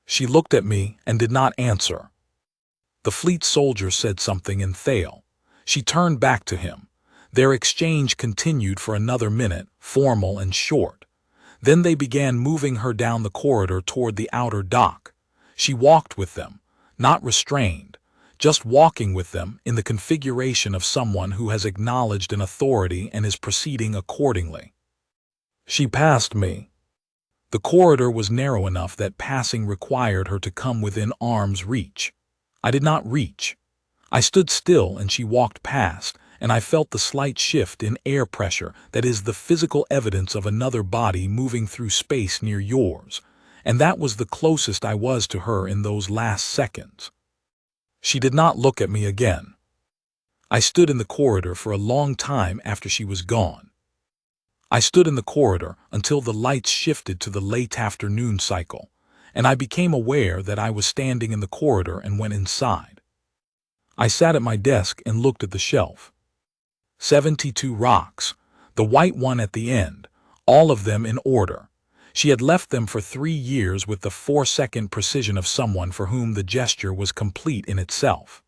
She looked at me and did not answer. The fleet soldier said something in Thale. She turned back to him. Their exchange continued for another minute, formal and short. Then they began moving her down the corridor toward the outer dock. She walked with them, not restrained, just walking with them in the configuration of someone who has acknowledged an authority and is proceeding accordingly. She passed me. The corridor was narrow enough that passing required her to come within arm's reach. I did not reach. I stood still and she walked past, and I felt the slight shift in air pressure that is the physical evidence of another body moving through space near yours, and that was the closest I was to her in those last seconds. She did not look at me again. I stood in the corridor for a long time after she was gone. I stood in the corridor until the lights shifted to the late afternoon cycle, and I became aware that I was standing in the corridor and went inside. I sat at my desk and looked at the shelf. 72 rocks, the white one at the end, all of them in order. She had left them for 3 years with the 4-second precision of someone for whom the gesture was complete in itself.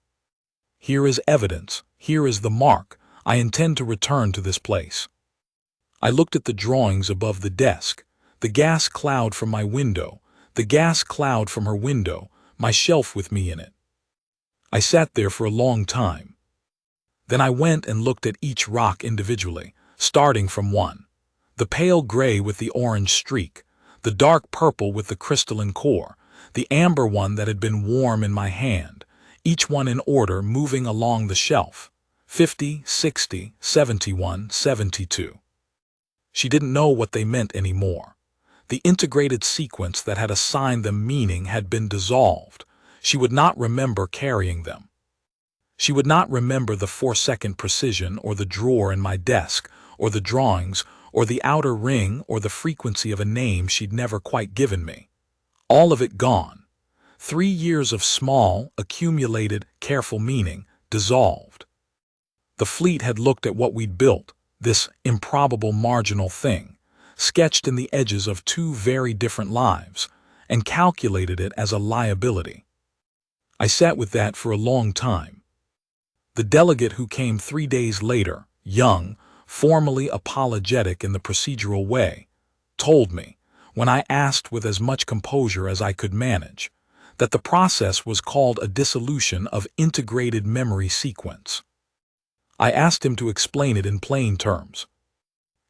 Here is evidence, here is the mark. I intend to return to this place. I looked at the drawings above the desk, the gas cloud from my window, the gas cloud from her window, my shelf with me in it. I sat there for a long time. Then I went and looked at each rock individually, starting from one. The pale gray with the orange streak, the dark purple with the crystalline core, the amber one that had been warm in my hand, each one in order moving along the shelf. 50, 60, 71, 72. She didn't know what they meant anymore. The integrated sequence that had assigned them meaning had been dissolved. She would not remember carrying them. She would not remember the 4-second precision or the drawer in my desk or the drawings or the outer ring or the frequency of a name she'd never quite given me. All of it gone. 3 years of small, accumulated, careful meaning, dissolved. The fleet had looked at what we'd built, this improbable marginal thing, sketched in the edges of 2 very different lives, and calculated it as a liability. I sat with that for a long time. The delegate who came 3 days later, young, formally apologetic in the procedural way, told me, when I asked with as much composure as I could manage, that the process was called a dissolution of integrated memory sequence. I asked him to explain it in plain terms.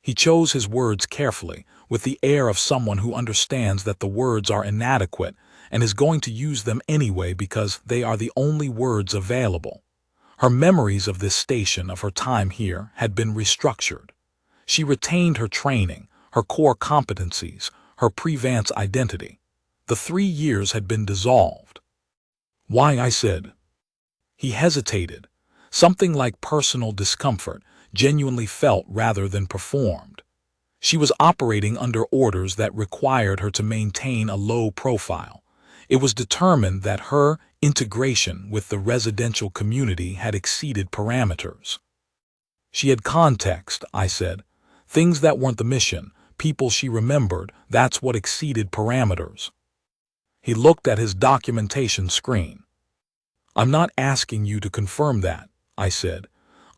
He chose his words carefully, with the air of someone who understands that the words are inadequate and is going to use them anyway because they are the only words available. Her memories of this station of her time here had been restructured. She retained her training, her core competencies, her pre-Vance identity. The 3 years had been dissolved. Why, I said. He hesitated. Something like personal discomfort, genuinely felt rather than performed. She was operating under orders that required her to maintain a low profile. It was determined that her integration with the residential community had exceeded parameters. She had context, I said. Things that weren't the mission, people she remembered, that's what exceeded parameters. He looked at his documentation screen. I'm not asking you to confirm that, I said.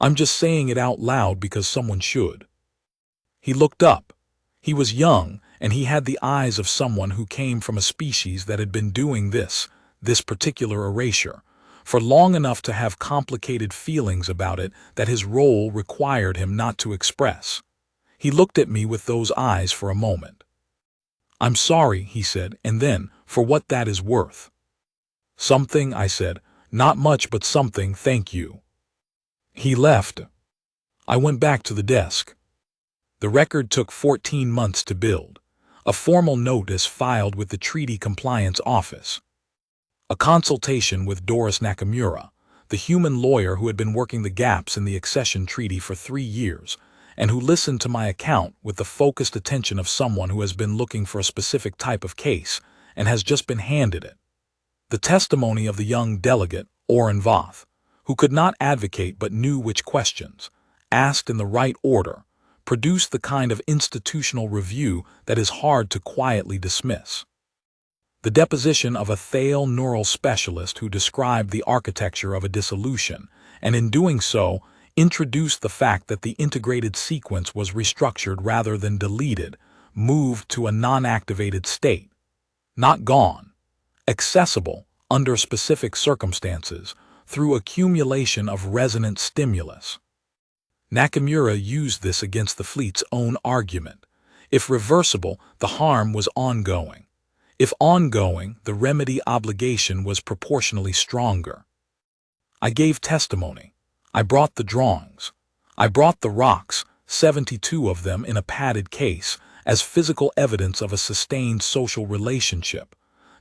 I'm just saying it out loud because someone should. He looked up. He was young, and he had the eyes of someone who came from a species that had been doing this particular erasure, for long enough to have complicated feelings about it that his role required him not to express. He looked at me with those eyes for a moment. I'm sorry, he said, and then, for what that is worth. Something, I said. Not much, but something, thank you. He left. I went back to the desk. The record took 14 months to build. A formal notice filed with the Treaty Compliance Office. A consultation with Doris Nakamura, the human lawyer who had been working the gaps in the accession treaty for 3 years, and who listened to my account with the focused attention of someone who has been looking for a specific type of case and has just been handed it. The testimony of the young delegate, Orrin Voth, who could not advocate but knew which questions, asked in the right order, produced the kind of institutional review that is hard to quietly dismiss. The deposition of a Thale neural specialist who described the architecture of a dissolution, and in doing so, introduced the fact that the integrated sequence was restructured rather than deleted, moved to a non-activated state. Not gone. Accessible, under specific circumstances, through accumulation of resonant stimulus. Nakamura used this against the fleet's own argument. If reversible, the harm was ongoing. If ongoing, the remedy obligation was proportionally stronger. I gave testimony. I brought the drawings. I brought the rocks, 72 of them in a padded case, as physical evidence of a sustained social relationship.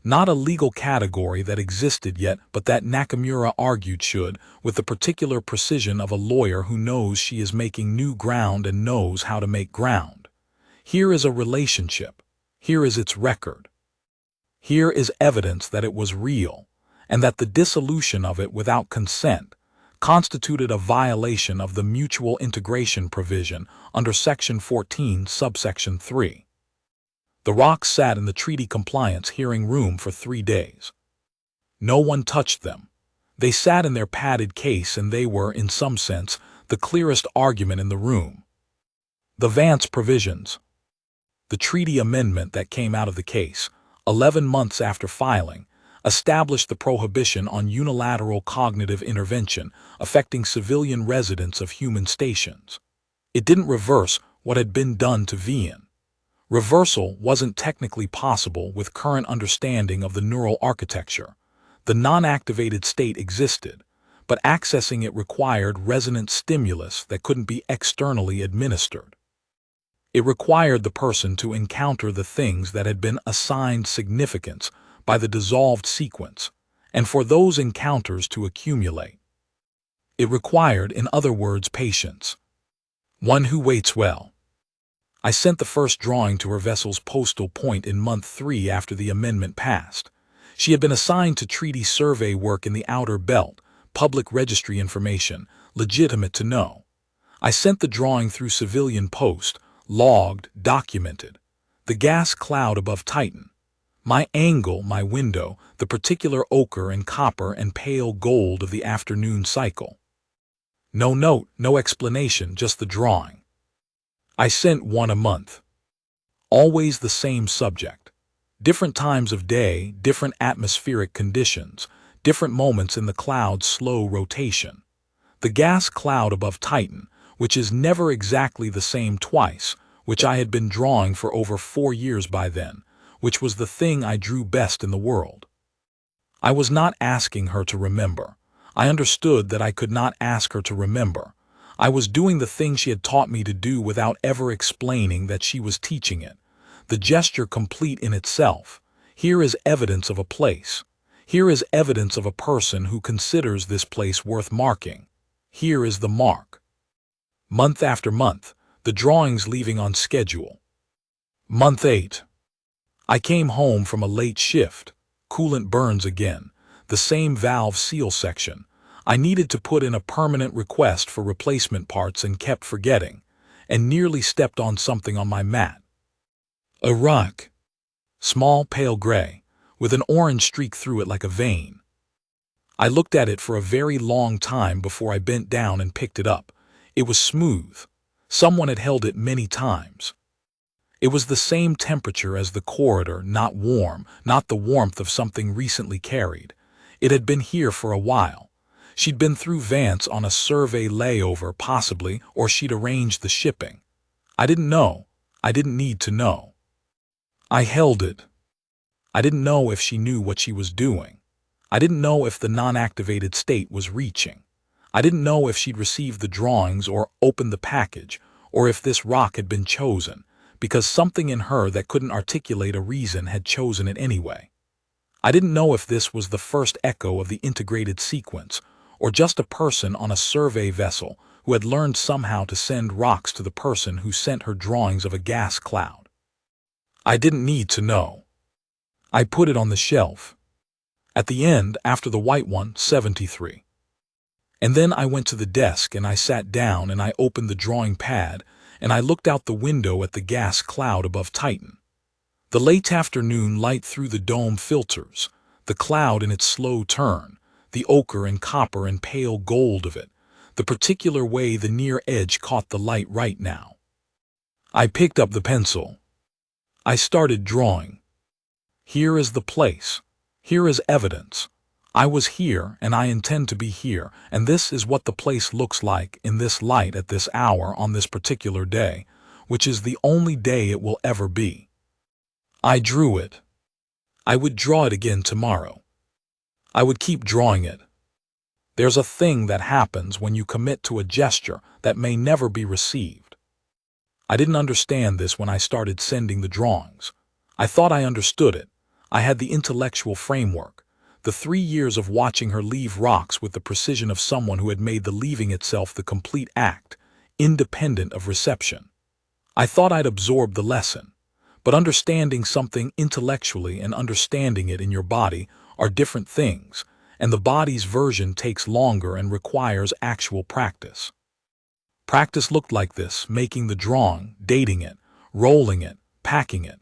Not a legal category that existed yet, but that Nakamura argued should, with the particular precision of a lawyer who knows she is making new ground and knows how to make ground. Here is a relationship. Here is its record. Here is evidence that it was real, and that the dissolution of it without consent constituted a violation of the mutual integration provision under Section 14, subsection 3. The rocks sat in the treaty compliance hearing room for 3 days. No one touched them. They sat in their padded case, and they were, in some sense, the clearest argument in the room. The Vance provisions. The treaty amendment that came out of the case, 11 months after filing, established the prohibition on unilateral cognitive intervention affecting civilian residents of human stations. It didn't reverse what had been done to Vian. Reversal wasn't technically possible with current understanding of the neural architecture. The non-activated state existed, but accessing it required resonant stimulus that couldn't be externally administered. It required the person to encounter the things that had been assigned significance by the dissolved sequence, and for those encounters to accumulate. It required, in other words, patience. One who waits well. I sent the first drawing to her vessel's postal point in month 3 after the amendment passed. She had been assigned to treaty survey work in the outer belt, public registry information, legitimate to know. I sent the drawing through civilian post, logged, documented. The gas cloud above Titan. My angle, my window, the particular ochre and copper and pale gold of the afternoon cycle. No note, no explanation, just the drawing. I sent one a month. Always the same subject. Different times of day, different atmospheric conditions, different moments in the cloud's slow rotation. The gas cloud above Titan, which is never exactly the same twice, which I had been drawing for over 4 years by then, which was the thing I drew best in the world. I was not asking her to remember. I understood that I could not ask her to remember. I was doing the thing she had taught me to do without ever explaining that she was teaching it. The gesture complete in itself. Here is evidence of a place. Here is evidence of a person who considers this place worth marking. Here is the mark. Month after month, the drawings leaving on schedule. Month 8. I came home from a late shift. Coolant burns again. The same valve seal section. I needed to put in a permanent request for replacement parts and kept forgetting, and nearly stepped on something on my mat. A rock. Small pale gray, with an orange streak through it like a vein. I looked at it for a very long time before I bent down and picked it up. It was smooth. Someone had held it many times. It was the same temperature as the corridor, not warm, not the warmth of something recently carried. It had been here for a while. She'd been through Vance on a survey layover, possibly, or she'd arranged the shipping. I didn't know. I didn't need to know. I held it. I didn't know if she knew what she was doing. I didn't know if the non-activated state was reaching. I didn't know if she'd received the drawings or opened the package, or if this rock had been chosen, because something in her that couldn't articulate a reason had chosen it anyway. I didn't know if this was the first echo of the integrated sequence, or just a person on a survey vessel who had learned somehow to send rocks to the person who sent her drawings of a gas cloud. I didn't need to know. I put it on the shelf. At the end, after the white one, 73. And then I went to the desk and I sat down and I opened the drawing pad and I looked out the window at the gas cloud above Titan. The late afternoon light through the dome filters, the cloud in its slow turn, the ochre and copper and pale gold of it, the particular way the near edge caught the light right now. I picked up the pencil. I started drawing. Here is the place. Here is evidence. I was here, and I intend to be here, and this is what the place looks like in this light at this hour on this particular day, which is the only day it will ever be. I drew it. I would draw it again tomorrow. I would keep drawing it. There's a thing that happens when you commit to a gesture that may never be received. I didn't understand this when I started sending the drawings. I thought I understood it. I had the intellectual framework. The 3 years of watching her leave rocks with the precision of someone who had made the leaving itself the complete act, independent of reception. I thought I'd absorbed the lesson. But understanding something intellectually and understanding it in your body are different things, and the body's version takes longer and requires actual practice. Practice looked like this: making the drawing, dating it, rolling it, packing it,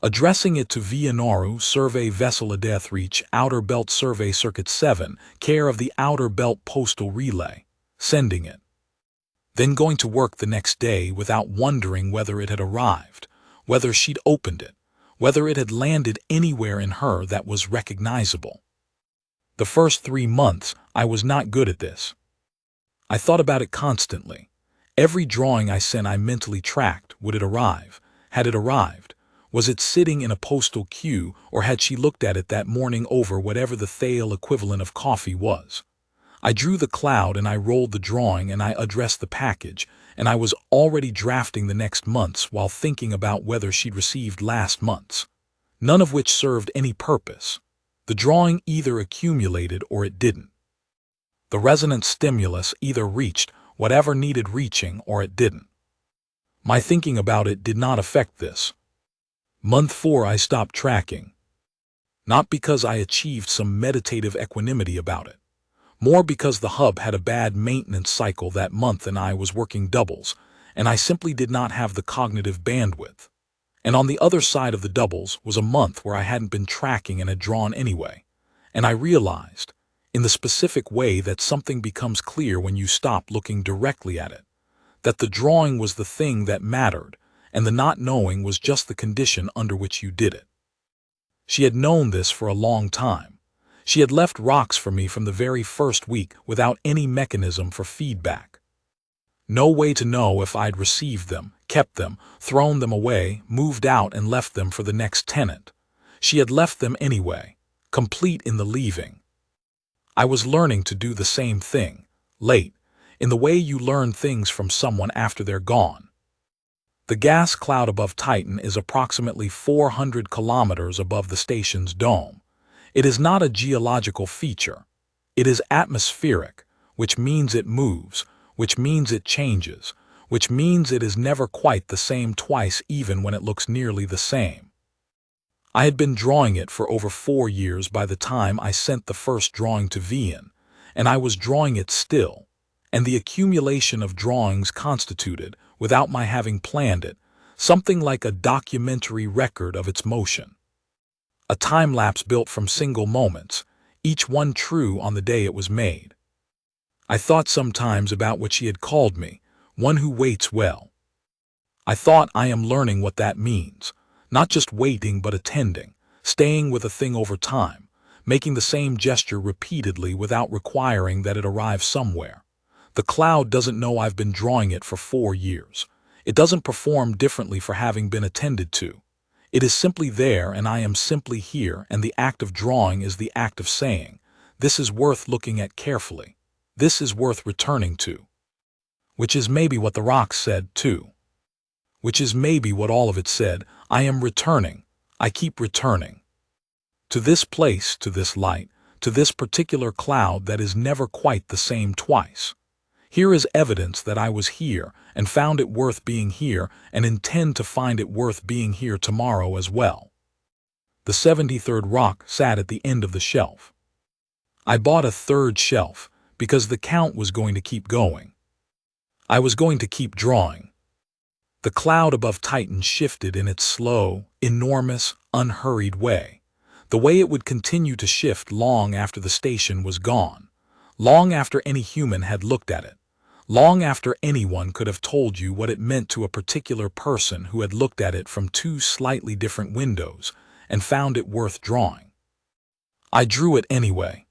addressing it to Via Nauru Survey Vessel Adeth Reach Outer Belt Survey Circuit 7, care of the Outer Belt Postal Relay, sending it. Then going to work the next day without wondering whether it had arrived, whether she'd opened it, whether it had landed anywhere in her that was recognizable. The first 3 months, I was not good at this. I thought about it constantly. Every drawing I sent I mentally tracked. Would it arrive? Had it arrived? Was it sitting in a postal queue, or had she looked at it that morning over whatever the Thale equivalent of coffee was? I drew the cloud and I rolled the drawing and I addressed the package, and I was already drafting the next month's while thinking about whether she'd received last month's, none of which served any purpose. The drawing either accumulated or it didn't. The resonant stimulus either reached whatever needed reaching or it didn't. My thinking about it did not affect this. Month 4 I stopped tracking. Not because I achieved some meditative equanimity about it. More because the hub had a bad maintenance cycle that month and I was working doubles, and I simply did not have the cognitive bandwidth. And on the other side of the doubles was a month where I hadn't been tracking and had drawn anyway. And I realized, in the specific way that something becomes clear when you stop looking directly at it, that the drawing was the thing that mattered, and the not knowing was just the condition under which you did it. She had known this for a long time. She had left rocks for me from the very first week without any mechanism for feedback. No way to know if I'd received them, kept them, thrown them away, moved out and left them for the next tenant. She had left them anyway, complete in the leaving. I was learning to do the same thing, late, in the way you learn things from someone after they're gone. The gas cloud above Titan is approximately 400 kilometers above the station's dome. It is not a geological feature. It is atmospheric, which means it moves, which means it changes, which means it is never quite the same twice even when it looks nearly the same. I had been drawing it for over 4 years by the time I sent the first drawing to Vian, and I was drawing it still, and the accumulation of drawings constituted, without my having planned it, something like a documentary record of its motion. A time-lapse built from single moments, each one true on the day it was made. I thought sometimes about what she had called me, one who waits well. I thought I am learning what that means, not just waiting but attending, staying with a thing over time, making the same gesture repeatedly without requiring that it arrive somewhere. The cloud doesn't know I've been drawing it for 4 years. It doesn't perform differently for having been attended to. It is simply there and I am simply here, and the act of drawing is the act of saying, this is worth looking at carefully. This is worth returning to. Which is maybe what the rocks said too. Which is maybe what all of it said. I am returning. I keep returning. To this place, to this light, to this particular cloud that is never quite the same twice. Here is evidence that I was here and found it worth being here and intend to find it worth being here tomorrow as well. The 73rd rock sat at the end of the shelf. I bought a 3rd shelf because the count was going to keep going. I was going to keep drawing. The cloud above Titan shifted in its slow, enormous, unhurried way, the way it would continue to shift long after the station was gone, long after any human had looked at it, long after anyone could have told you what it meant to a particular person who had looked at it from two slightly different windows and found it worth drawing. I drew it anyway.